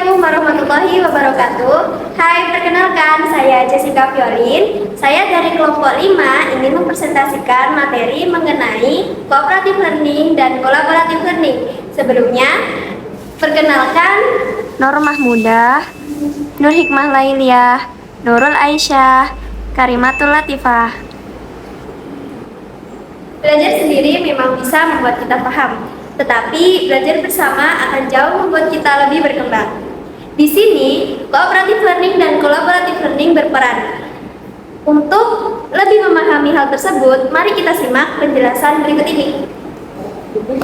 Assalamualaikum warahmatullahi wabarakatuh. Hai, perkenalkan saya Jessica Violin. Saya dari kelompok 5 ingin mempresentasikan materi mengenai cooperative learning dan collaborative learning. Sebelumnya, perkenalkan Nur Mahmudah, Nur Hikmah Lailiyah, Nurul Aisyah, Karimatul Latifah. Belajar sendiri memang bisa membuat kita paham, tetapi belajar bersama akan jauh membuat kita lebih berkembang. Di sini, cooperative learning dan collaborative learning berperan. Untuk lebih memahami hal tersebut, mari kita simak penjelasan berikut ini.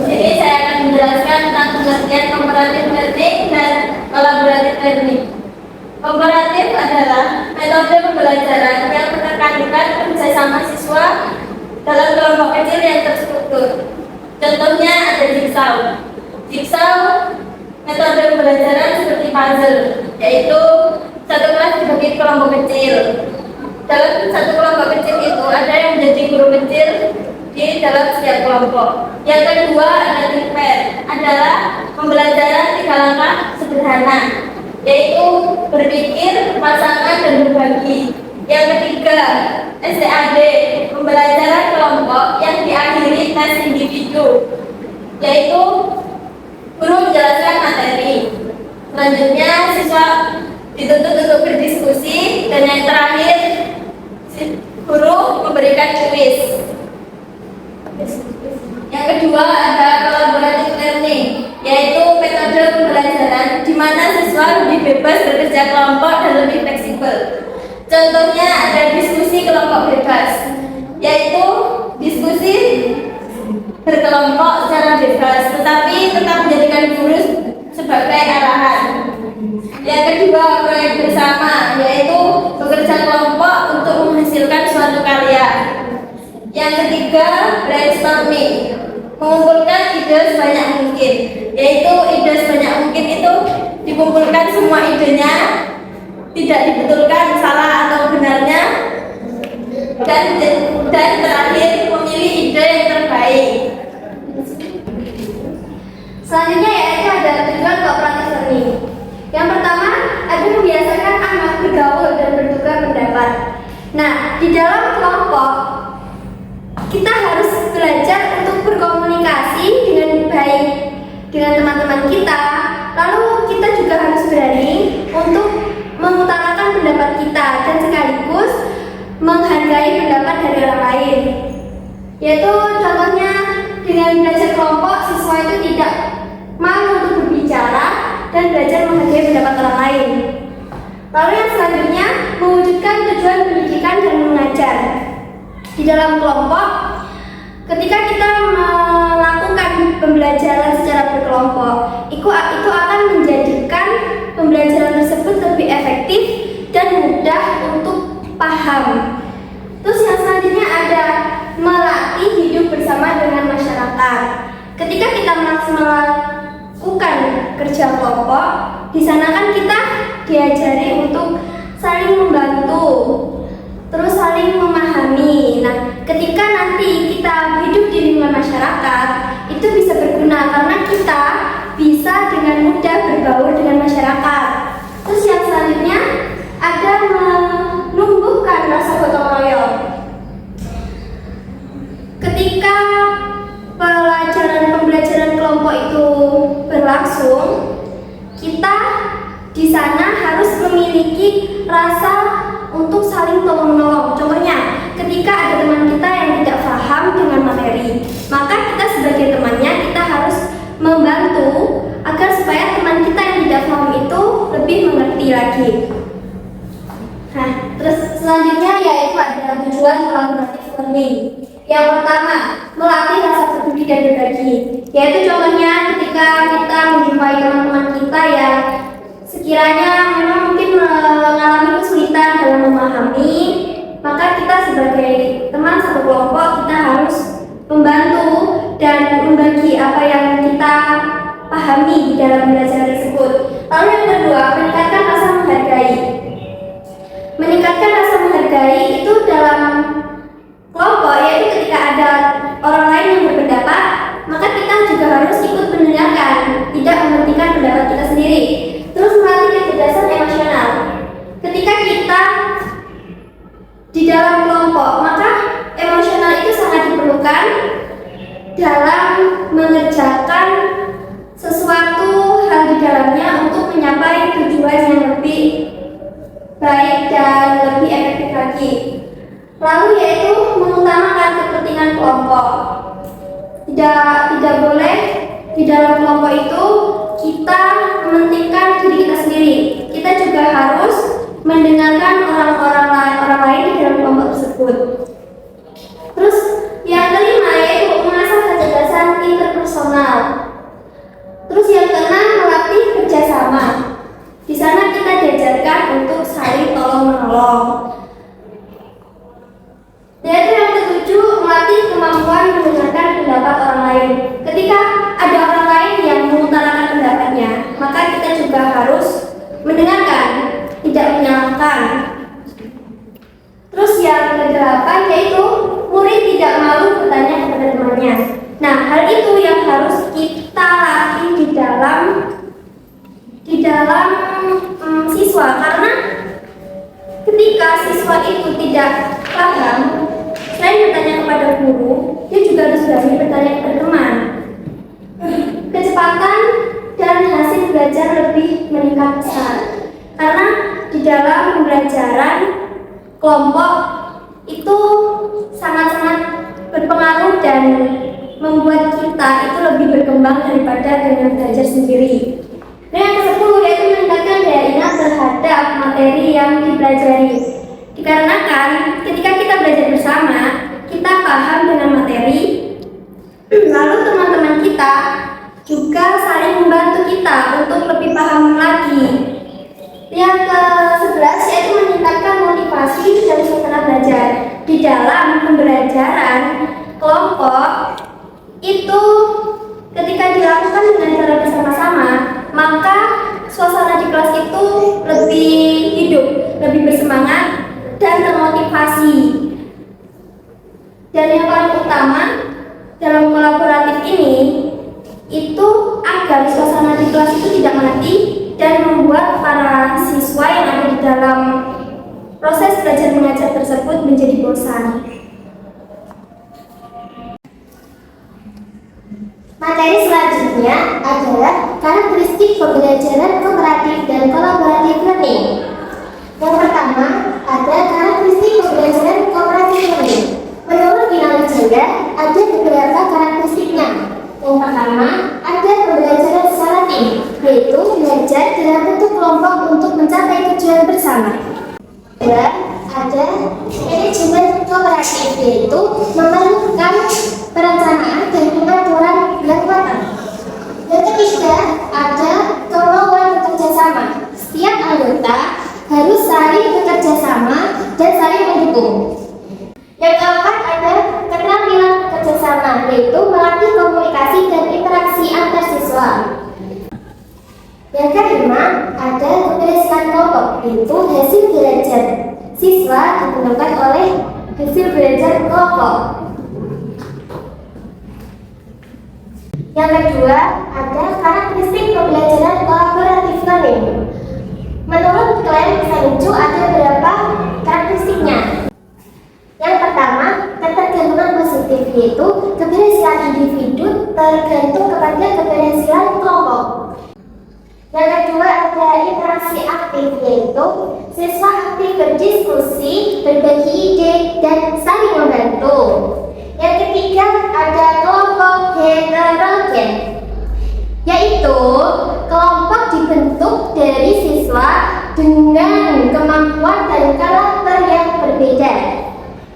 Jadi saya akan menjelaskan tentang pengertian cooperative learning dan collaborative learning. Kooperatif adalah metode pembelajaran yang menekankan kerjasama siswa dalam kelompok kecil yang terstruktur. Contohnya ada jigsaw. Jigsaw metode pembelajaran seperti puzzle, yaitu satu kelas dibagi kelompok kecil. Dalam satu kelompok kecil itu ada yang menjadi guru kecil di dalam setiap kelompok. Yang kedua ada think pair, adalah pembelajaran 3 langkah sederhana, yaitu berpikir, pasangan, dan berbagi. Yang ketiga, STAD, pembelajaran kelompok yang diakhiri tes individu, yaitu guru menjelaskan materi. Selanjutnya, siswa dituntut untuk berdiskusi, dan yang terakhir, guru memberikan kuis. Yang kedua ada collaborative learning, yaitu metode pembelajaran di mana siswa lebih bebas bekerja kelompok dan lebih fleksibel. Contohnya ada diskusi kelompok bebas, yaitu diskusi berkelompok secara bebas, tetapi tetap menjadikan guru sebagai arahan. Yang kedua proyek bersama, yaitu bekerja kelompok untuk menghasilkan suatu karya. Yang ketiga brainstorming, mengumpulkan ide sebanyak mungkin, yaitu ide sebanyak mungkin itu dikumpulkan semua idenya, tidak dibetulkan salah atau benarnya, dan terakhir memilih ide yang terbaik. Selanjutnya yaitu ada tujuan cooperative learning. Yang pertama, ada membiasakan anak bergaul dan bertukar pendapat. Nah, di dalam kelompok kita harus belajar untuk berkomunikasi dengan baik dengan teman-teman kita. Lalu kita juga harus berani untuk mengutarakan pendapat kita dan sekaligus menghargai pendapat dari orang lain. Yaitu contohnya dengan belajar kelompok, siswa itu tidak malu untuk berbicara dan belajar menghargai pendapat orang lain. Lalu yang selanjutnya, mewujudkan tujuan pendidikan dan mengajar. Di dalam kelompok, ketika kita melakukan pembelajaran secara berkelompok, itu akan menjadikan pembelajaran tersebut lebih efektif dan mudah untuk paham. Terus yang selanjutnya ada melatih hidup bersama dengan masyarakat. Ketika kita melakukan kerja kelompok, di sana kan kita diajari untuk saling membantu, terus saling memahami. Nah, ketika nanti kita hidup di lingkungan masyarakat, itu bisa berguna karena kita bisa dengan mudah bergaul dengan masyarakat. Terus yang selanjutnya ada menumbuhkan rasa gotong royong. Ketika pembelajaran kelompok itu berlangsung, kita di sana harus memiliki rasa untuk saling tolong-menolong. Contohnya, ketika ada teman kita yang tidak paham dengan materi, maka kita sebagai temannya kita harus membantu agar supaya teman kita yang tidak paham itu lebih mengerti lagi. Nah, terus selanjutnya yaitu ada tujuan collaborative learning. Yang pertama, melatih rasa peduli dan berbagi. Yaitu contohnya ketika kita menjumpai teman-teman kita yang sekiranya memang mungkin mengalami kesulitan dalam memahami, maka kita sebagai teman satu kelompok kita harus membantu dan membagi apa yang kita pahami di dalam belajar tersebut. Lalu yang kedua, meningkatkan rasa menghargai. Meningkatkan rasa menghargai itu dalam kelompok, yaitu ketika ada orang lain yang berpendapat, maka kita juga harus ikut mendengarkan, tidak mementingkan pendapat kita sendiri. Terus tujuan yang lebih baik dan lebih efektif lagi. Lalu yaitu mengutamakan kepentingan kelompok. Tidak boleh di dalam kelompok itu kita mementingkan diri kita sendiri. Kita juga harus mendengarkan orang lain di dalam kelompok tersebut. Terus yang kelima yaitu mengasah kecerdasan interpersonal. Terus yang keenam melatih kerjasama. Di sana kita diajarkan untuk saling tolong menolong. Yaitu yang ketujuh melatih kemampuan mendengarkan pendapat orang lain. Ketika ada orang lain yang mengutarakan pendapatnya, maka kita juga harus mendengarkan, tidak menyalahkan. Terus yang kedelapan yaitu murid tidak malu bertanya kepada temannya. Nah, hal itu yang harus kita latih di dalam siswa, karena ketika siswa itu tidak paham, selain bertanya kepada guru, dia juga harus berani bertanya kepada teman. Kecepatan dan hasil belajar lebih meningkat pesat, karena di dalam pembelajaran kelompok itu sangat-sangat berpengaruh dan membuat kita itu lebih berkembang daripada dengan belajar sendiri. Dan yang ke-10 yaitu meningkatkan daya ingat terhadap materi yang dipelajari. Dikarenakan ketika kita belajar bersama, kita paham dengan materi, lalu teman-teman kita juga saling membantu kita untuk lebih paham lagi. Yang ke-11 yaitu meningkatkan motivasi dan suasana belajar. Di dalam pembelajaran kelompok itu ketika dilakukan dengan cara bersama-sama, maka suasana di kelas itu lebih hidup, lebih bersemangat dan termotivasi. Dan yang paling utama dalam kolaboratif ini itu agar suasana di kelas itu tidak mati dan membuat para siswa yang ada di dalam proses belajar mengajar tersebut menjadi bosan. Materi selanjutnya adalah karakteristik pembelajaran kooperatif dan kolaboratif learning. Yang pertama ada karakteristik pembelajaran kooperatif learning. Menurut Dina Wijaya ada beberapa karakteristiknya. Yang pertama ada pembelajaran secara tim, yaitu belajar dalam bentuk kelompok untuk mencapai tujuan bersama. Kedua, ada manajemen kooperatif, yaitu memerlukan perencanaan dan pengaturan yang matang. Yang ketiga, ada kemauan bekerja sama. Setiap anggota harus saling bekerja sama dan saling mendukung. Yang keempat, ada keterampilan bekerja sama, yaitu melatih komunikasi dan interaksi antar siswa. Yang kelima, ada keberhasilan kelompok, yaitu hasil belajar siswa ditentukan oleh hasil belajar kelompok. Yang kedua, ada karakteristik pembelajaran kolaboratif learning. Menurut Glenn Sanju ada beberapa karakteristiknya. Yang pertama, ketergantungan positif, yaitu keberhasilan individu tergantung kepada keberhasilan kelompok. Yang kedua, ada interaksi aktif, yaitu siswa aktif berdiskusi, berbagi ide, dan saling membantu. Yang ketiga, ada kelompok heterogen, yaitu kelompok dibentuk dari siswa dengan kemampuan dan karakter yang berbeda.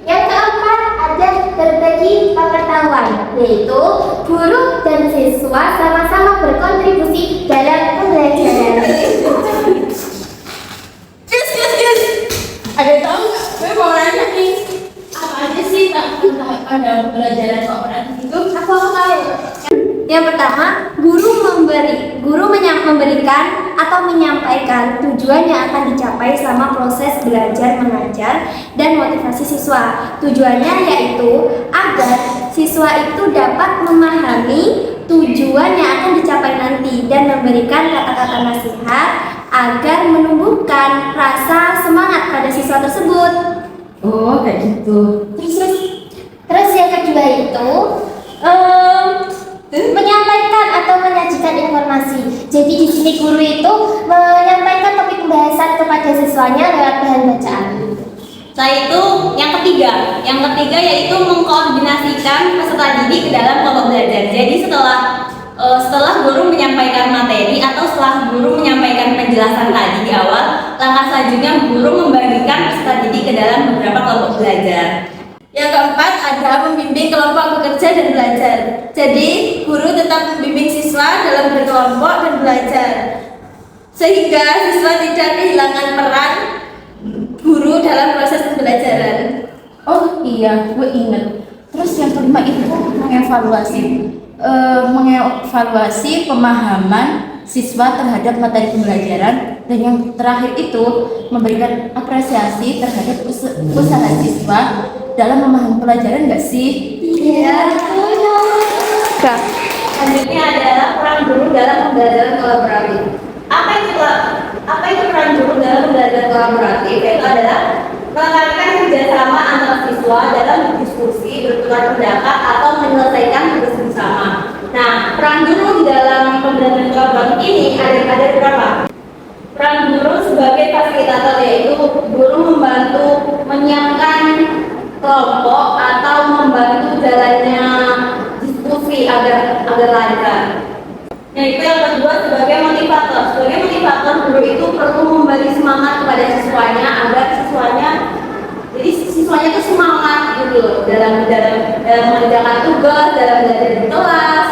Yang keempat, ada berbagi pengetahuan, yaitu guru dan siswa sama-sama berkontribusi dalam pembelajaran. Ada tahu? Gue mau nanya nih, apa aja sih tahap pada pembelajaran kooperatif itu? Aku tahu. Yang pertama, guru memberikan atau menyampaikan tujuan yang akan dicapai selama proses belajar mengajar dan motivasi siswa. Tujuannya yaitu agar siswa itu dapat memahami tujuan yang akan dicapai nanti dan memberikan kata-kata nasihat agar menumbuhkan rasa semangat pada siswa tersebut. Oh, kayak gitu. Terus yang kedua itu menyampaikan atau menyajikan informasi. Jadi di sini guru itu menyampaikan Setelah itu yang ketiga yaitu mengkoordinasikan peserta didik ke dalam kelompok belajar. Jadi setelah guru menyampaikan materi atau setelah guru menyampaikan penjelasan tadi di awal, langkah selanjutnya guru membagikan peserta didik ke dalam beberapa kelompok belajar. Yang keempat ada membimbing kelompok bekerja dan belajar. Jadi guru tetap membimbing siswa dalam berkelompok dan belajar, sehingga siswa tidak kehilangan peran guru dalam proses pembelajaran. Oh iya, gue inget. Terus yang kelima itu mengevaluasi pemahaman siswa terhadap materi pembelajaran, dan yang terakhir itu memberikan apresiasi terhadap usaha siswa dalam memahami pelajaran, nggak sih? Iya. Selanjutnya adalah peran guru dalam pembelajaran kolaboratif. Apa itu peran guru dalam pembelajaran kolaboratif? Itu adalah melakukan kerjasama antara siswa dalam berdiskusi, bertukar pendapat, atau menyelesaikan tugas bersama. Nah, peran guru di dalam pembelajaran kolaboratif ini ada beberapa. Peran guru sebagai fasilitator, yaitu guru membantu menyiapkan kelompok atau membantu jalannya diskusi agar lancar. Yaitu yang kedua sebagai motivator. Sebagai motivator, guru itu perlu memberi semangat kepada siswanya agar siswanya itu semangat gitu dalam mengerjakan tugas, dalam belajar di kelas.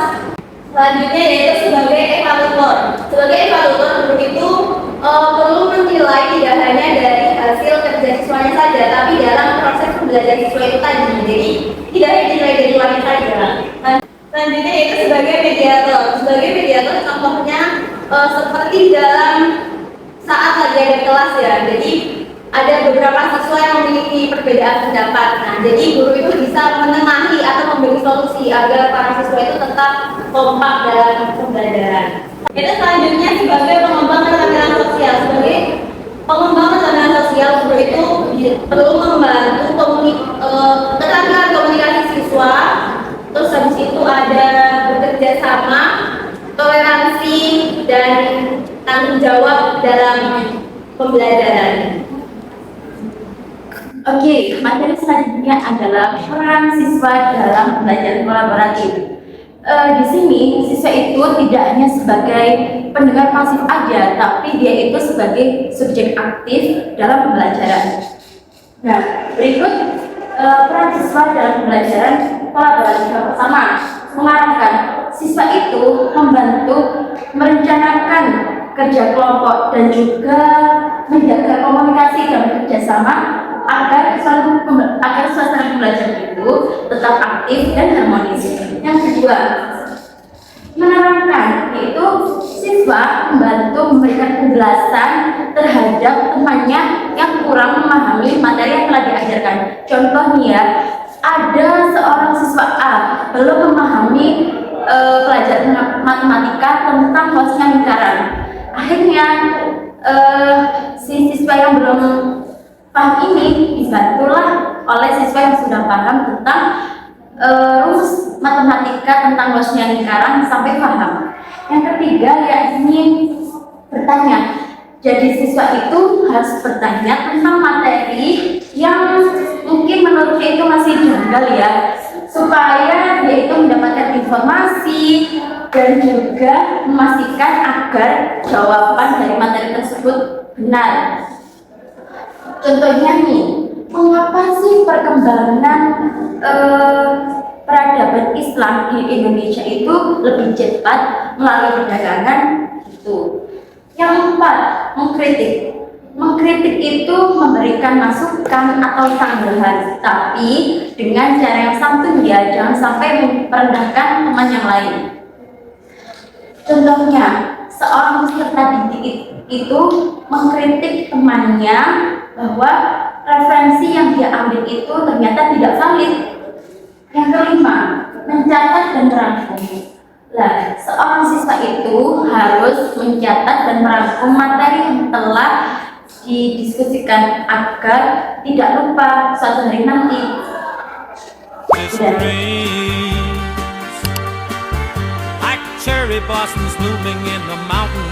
Selanjutnya yaitu sebagai evaluator. Sebagai evaluator, guru itu perlu menilai tidak hanya dari hasil kerja siswanya saja, tapi dalam proses pembelajaran siswa itu tadi. Jadi tidak hanya dinilai dari luarnya saja. Selanjutnya yaitu sebagai mediator. Sebagai mediator contohnya seperti dalam saat lagi ada kelas ya. Jadi ada beberapa siswa yang memiliki perbedaan pendapat. Nah, jadi guru itu bisa menengahi atau memberi solusi agar para siswa itu tetap kompak dalam pembelajaran. Itu selanjutnya sebagai pengembang keterampilan sosial. Sebagai pengembang keterampilan sosial, guru itu perlu membantu keterampilan komunikasi siswa. Terus habis itu ada bekerja sama, toleransi, dan tanggung jawab dalam pembelajaran. Oke, materi selanjutnya adalah peran siswa dalam pembelajaran kolaboratif. Di sini siswa itu tidak hanya sebagai pendengar pasif aja, tapi dia itu sebagai subjek aktif dalam pembelajaran. Nah, berikut peran siswa dalam pembelajaran kolaboratif. Yang pertama, mengarahkan. Siswa itu membantu merencanakan kerja kelompok dan juga menjaga komunikasi dan kerjasama agar suasana pembelajaran itu tetap aktif dan harmonis. Yang kedua, menerangkan, yaitu siswa membantu memberikan penjelasan terhadap temannya yang kurang memahami materi yang telah diajarkan. Contohnya, ada seorang siswa A belum memahami pelajaran matematika tentang luasnya lingkaran. Akhirnya si siswa yang belum paham ini dibantulah oleh siswa yang sudah paham tentang rumus matematika tentang luasnya lingkaran sampai paham. Yang ketiga, yakni bertanya. Jadi siswa itu harus bertanya tentang materi yang mungkin menurutnya itu masih janggal ya, supaya dia itu mendapatkan informasi dan juga memastikan agar jawaban dari materi tersebut benar. Contohnya nih, mengapa sih perkembangan peradaban Islam di Indonesia itu lebih cepat melalui perdagangan itu? Yang keempat, mengkritik. Mengkritik itu memberikan masukan atau sanggahan, tapi dengan cara yang santun ya, jangan sampai merendahkan teman yang lain. Contohnya, seorang peserta didik itu mengkritik temannya bahwa referensi yang dia ambil itu ternyata tidak valid. Yang kelima, mencatat dan merangkum. Nah, seorang siswa itu harus mencatat dan merangkum materi yang telah didiskusikan agar tidak lupa suatu hari nanti. Like cherry blossoms blooming in the mountain